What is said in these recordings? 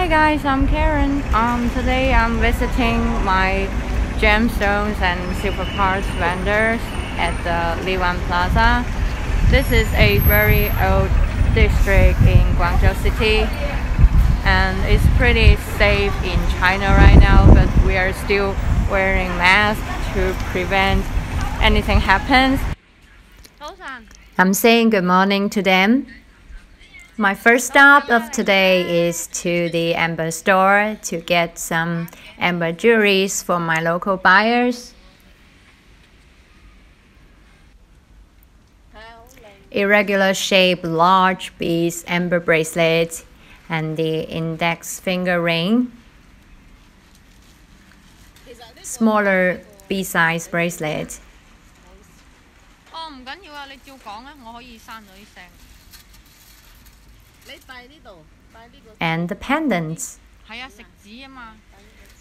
guys, I'm Karen. Today I'm visiting my gemstones and silver parts vendors at the Liwan Plaza. This is a very old district in Guangzhou City, and it's pretty safe in China right now, but we are still wearing masks to prevent anything happens. I'm saying good morning to them. My first stop of today is to the amber store to get some amber jewelries for my local buyers. Irregular shaped large beads amber bracelet and the index finger ring. Smaller B-size bracelet. And the pendants.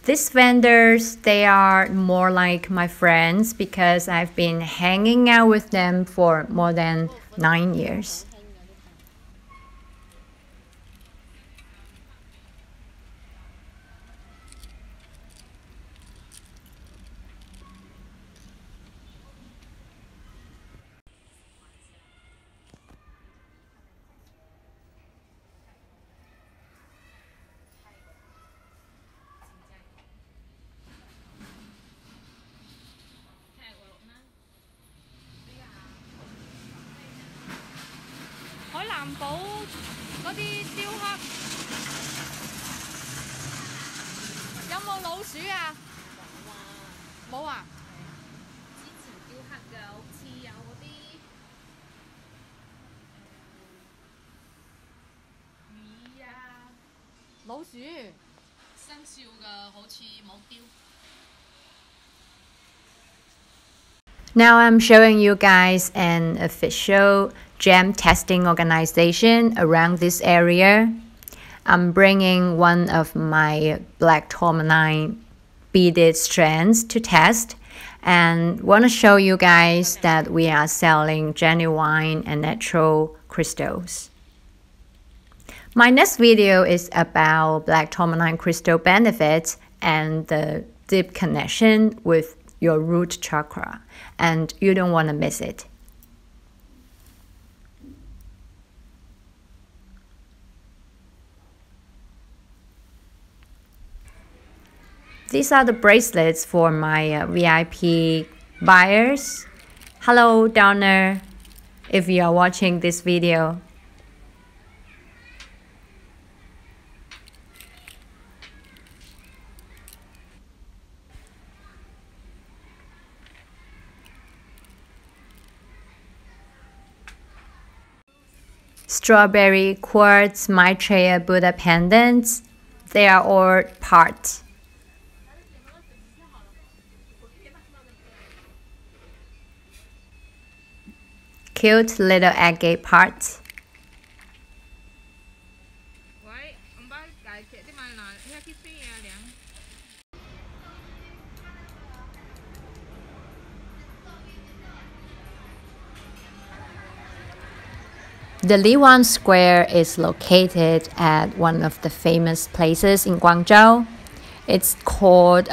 These vendors, they are more like my friends because I've been hanging out with them for more than 9 years. Now I'm showing you guys an official gem testing organization around this area. I'm bringing one of my black tourmaline beaded strands to test and want to show you guys that we are selling genuine and natural crystals. My next video is about black tourmaline crystal benefits and the deep connection with your root chakra, and you don't want to miss it. These are the bracelets for my VIP buyers. Hello, Donna, if you are watching this video. Strawberry quartz Maitreya Buddha pendants. They are all parts. Cute little agate parts. The Liwan Square is located at one of the famous places in Guangzhou. It's called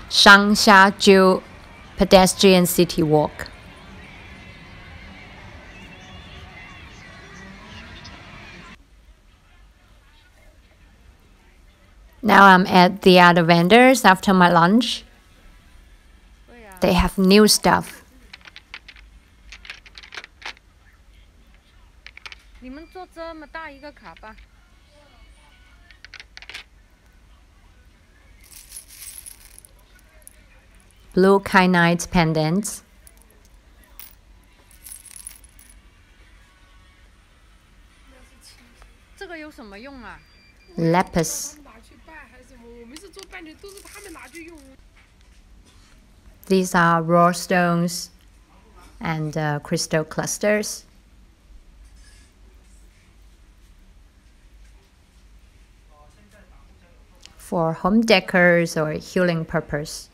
Shangxiajiu Pedestrian City Walk. Now I'm at the other vendors after my lunch. They have new stuff. Blue kyanite pendants. Lapis. These are raw stones and crystal clusters. For home decors or healing purpose.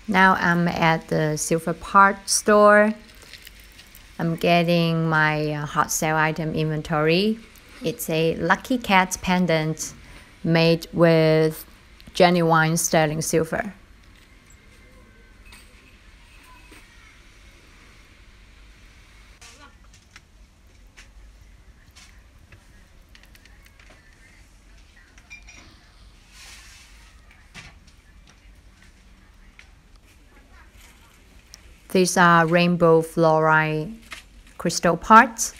Now I'm at the silver part store. I'm getting my hot sale item inventory. It's a lucky cat pendant made with genuine sterling silver. These are rainbow fluorite crystal parts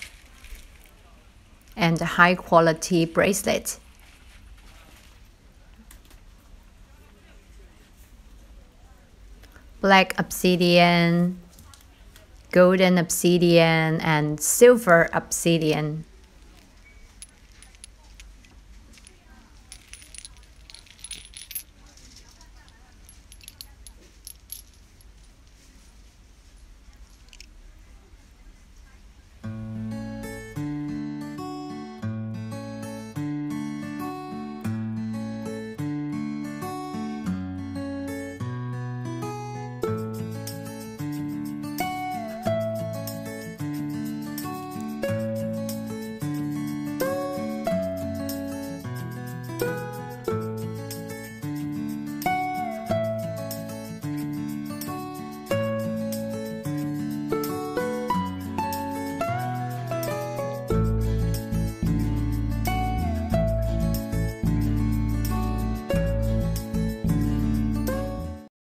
and a high quality bracelet. Black obsidian, golden obsidian, and silver obsidian.